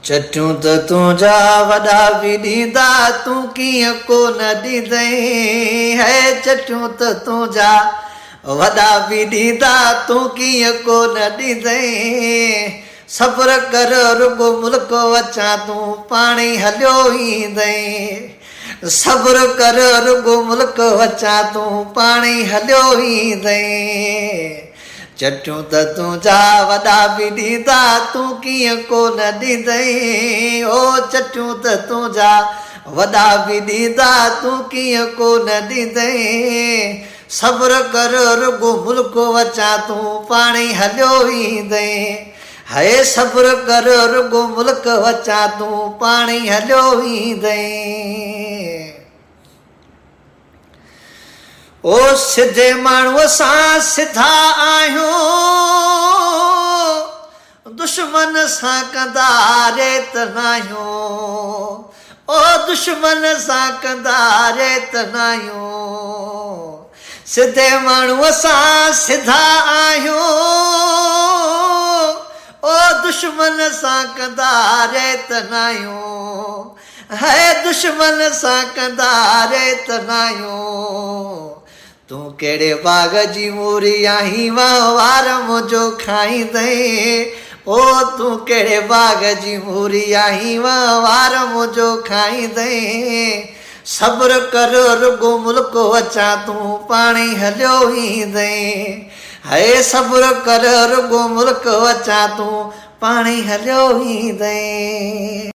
चटूं त तुंहिंजा वॾा बि ॾींदा तूं कीअं कोन ॾींदई है चटूं त तुंहिंजा वॾा बि ॾींदा तूं कीअं कोन ॾींदई सब्र कर रुगो मुल्क अचां तूं पाणी हलियो ईंदई सब्र कर रुगो मुल्क अचां तूं पाणी हलियो ईंदई चटूं त तुंहिंजा वॾा बि ॾींदा तूं कीअं कोन ॾींदई ओ चटूं त तुंहिंजा वॾा बि ॾींदा तूं कीअं कोन ॾींदई सब्र कर रुगो मुल्क अचां तूं पाणी हलियो ईंदई हाय सब्र कर रुगो मुल्क अचां तूं पाणी हलियो ईंदई ओ सिधे माण्हूअ सां सिधा आहियूं दुश्मन सां कंदा रेत नाहियूं ओ दुश्मन सां कंदा रेत नाहियूं सिधे माण्हूअ सां सिधा आहियूं ओ दुश्मन सां कंदा रेत नाहियूं है दुश्मन सां कंदा रेत नाहियूं तूं कहिड़े बाग़ जी मूरी आहीं वार मुंहिंजो खाईंदई ओ तूं कहिड़े बाग़ जी मूरी आहीं वार मुंहिंजो खाईंदई सब्र कर रुगो मुल्क अचां तूं पाणी हलियो ईंदई हाय सब्र कर रुगो मुल्क अचां तूं पाणी हलियो ईंदई।